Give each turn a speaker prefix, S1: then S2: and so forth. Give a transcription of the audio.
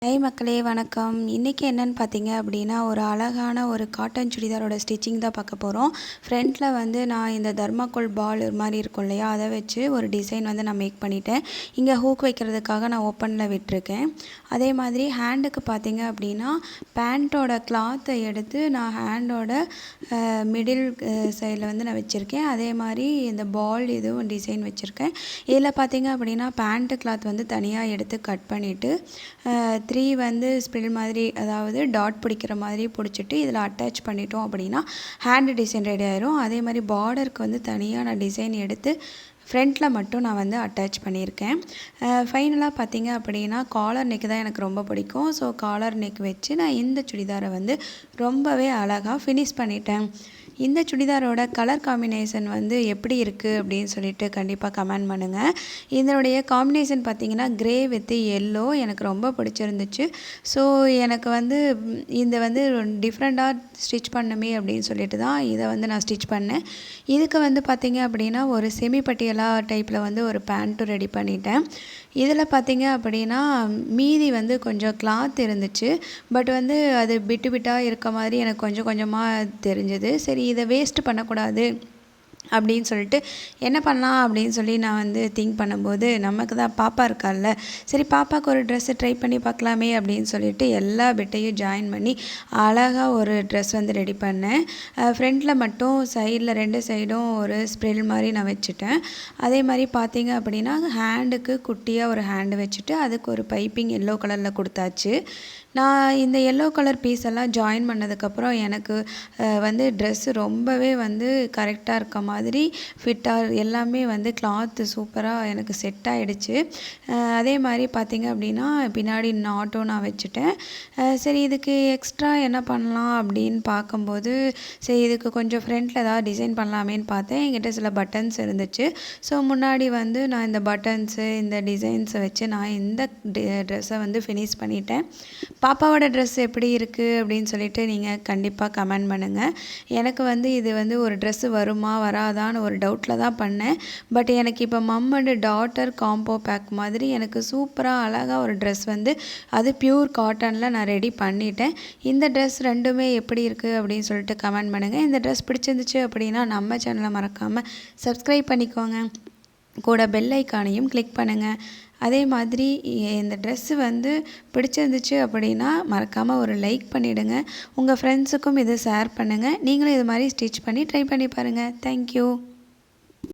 S1: Hi மக்களே வணக்கம். இன்றைக்கி என்னென்னு பார்த்தீங்க அப்படின்னா, ஒரு அழகான ஒரு காட்டன் சுடிதாரோட ஸ்டிச்சிங் தான் பார்க்க போகிறோம். ஃப்ரண்ட்டில் வந்து நான் இந்த தர்மாக்கோல் பால் மாதிரி இருக்கும் இல்லையா, அதை வச்சு ஒரு டிசைன் வந்து நான் மேக் பண்ணிட்டேன். இங்கே ஹூக் வைக்கிறதுக்காக நான் ஓப்பனில் விட்டுருக்கேன். அதே மாதிரி ஹேண்டுக்கு பார்த்தீங்க அப்படின்னா, பேண்ட்டோட கிளாத்தை எடுத்து நான் ஹேண்டோட மிடில் சைடில் வந்து நான் வச்சுருக்கேன். அதே மாதிரி இந்த பால் இதுவும் டிசைன் வச்சுருக்கேன். இதில் பார்த்தீங்க அப்படின்னா பேண்ட்டு கிளாத் வந்து தனியாக எடுத்து கட் பண்ணிவிட்டு 3 வந்து ஸ்பில் மாதிரி, அதாவது டாட் பிடிக்கிற மாதிரி பிடிச்சிட்டு இதில் அட்டாச் பண்ணிட்டோம் அப்படின்னா ஹேண்டு டிசைன் ரெடி ஆயிரும். அதே மாதிரி பார்டருக்கு வந்து தனியாக நான் டிசைன் எடுத்து ஃப்ரண்ட்டில் மட்டும் நான் வந்து அட்டாச் பண்ணியிருக்கேன். ஃபைனலாக பார்த்தீங்க அப்படின்னா காலர் நெக் தான் எனக்கு ரொம்ப பிடிக்கும். ஸோ காலர் நெக் வச்சு நான் இந்த சுடிதாரை வந்து ரொம்பவே அழகாக ஃபினிஷ் பண்ணிட்டேன். இந்த சுடிதாரோட கலர் காம்பினேஷன் வந்து எப்படி இருக்குது அப்படின்னு சொல்லிட்டு கண்டிப்பாக கமெண்ட் பண்ணுங்கள். இதனுடைய காம்பினேஷன் பார்த்திங்கன்னா க்ரே வித் எல்லோ எனக்கு ரொம்ப பிடிச்சிருந்துச்சு. ஸோ எனக்கு வந்து இந்த வந்து டிஃப்ரெண்ட்டாக ஸ்டிச் பண்ணுமே அப்படின்னு சொல்லிட்டு தான் இதை வந்து நான் ஸ்டிச் பண்ணேன். இதுக்கு வந்து பார்த்திங்க அப்படின்னா ஒரு செமி பட்டியலா டைப்பில் வந்து ஒரு பேண்ட்டும் ரெடி பண்ணிட்டேன். இதில் பார்த்திங்க அப்படின்னா மீதி வந்து கொஞ்சம் கிளாத் இருந்துச்சு. பட் வந்து அது பிட்டு பிட்டாக இருக்க மாதிரி எனக்கு கொஞ்சம் கொஞ்சமாக தெரிஞ்சது. சரி, இதை வேஸ்ட் பண்ணக்கூடாது அப்படின்னு சொல்லிட்டு என்ன பண்ணலாம் அப்படின்னு சொல்லி நான் வந்து திங்க் பண்ணும்போது, நமக்கு தான் பாப்பா இருக்கால்ல, சரி பாப்பாவுக்கு ஒரு ட்ரெஸ்ஸை ட்ரை பண்ணி பார்க்கலாமே அப்படின்னு சொல்லிட்டு எல்லா பிட்டையும் ஜாயின் பண்ணி அழகாக ஒரு ட்ரெஸ் வந்து ரெடி பண்ணேன். ஃப்ரண்ட்டில் மட்டும் சைடில் 2 சைடும் ஒரு ஸ்ப்ரில் மாதிரி நான் வச்சுட்டேன். அதே மாதிரி பார்த்தீங்க அப்படின்னா ஹேண்டுக்கு குட்டியாக ஒரு ஹேண்டு வச்சுட்டு அதுக்கு ஒரு பைப்பிங் எல்லோ கலரில் கொடுத்தாச்சு. நான் இந்த எல்லோ கலர் பீஸ் எல்லாம் ஜாயின் பண்ணதுக்கப்புறம் எனக்கு வந்து ட்ரெஸ்ஸு ரொம்பவே வந்து கரெக்டாக இருக்க மாதிரி ஃபிட்டாக எல்லாமே வந்து கிளாத்து சூப்பராக எனக்கு செட் ஆகிடுச்சு. அதே மாதிரி பார்த்திங்க அப்படின்னா பின்னாடி நாட்டும் நான் வச்சுட்டேன். சரி, இதுக்கு எக்ஸ்ட்ரா என்ன பண்ணலாம் அப்படின்னு பார்க்கும்போது, சரி இதுக்கு கொஞ்சம் ஃப்ரண்ட்டில் ஏதாவது டிசைன் பண்ணலாமேன்னு பார்த்தேன். என்கிட்ட சில பட்டன்ஸ் இருந்துச்சு. ஸோ முன்னாடி வந்து நான் இந்த பட்டன்ஸு இந்த டிசைன்ஸை வச்சு நான் இந்த ட்ரெஸ்ஸை வந்து ஃபினிஷ் பண்ணிட்டேன். பாப்பாவோட ட்ரெஸ் எப்படி இருக்குது அப்படின்னு சொல்லிட்டு நீங்கள் கண்டிப்பாக கமெண்ட் பண்ணுங்கள். எனக்கு வந்து இது வந்து ஒரு ட்ரெஸ்ஸு வருமா வராதான்னு ஒரு டவுட்டில் தான் பண்ணேன். பட் எனக்கு இப்போ மம் அண்ட் டாட்டர் காம்போ பேக் மாதிரி எனக்கு சூப்பராக அழகாக ஒரு ட்ரெஸ் வந்து அது பியூர் காட்டனில் நான் ரெடி பண்ணிட்டேன். இந்த ட்ரெஸ் ரெண்டுமே எப்படி இருக்குது அப்படின்னு சொல்லிட்டு கமெண்ட் பண்ணுங்கள். இந்த ட்ரெஸ் பிடிச்சிருந்துச்சு அப்படின்னா நம்ம சேனலை மறக்காமல் சப்ஸ்கிரைப் பண்ணிக்கோங்க. கூட பெல் ஐக்கானையும் கிளிக் பண்ணுங்கள். அதே மாதிரி இந்த ட்ரெஸ்ஸு வந்து பிடிச்சிருந்துச்சு அப்படின்னா மறக்காமல் ஒரு லைக் பண்ணிவிடுங்க. உங்கள் ஃப்ரெண்ட்ஸுக்கும் இதை ஷேர் பண்ணுங்கள். நீங்களும் இது மாதிரி ஸ்டிச் பண்ணி ட்ரை பண்ணி பாருங்கள். தேங்க்யூ.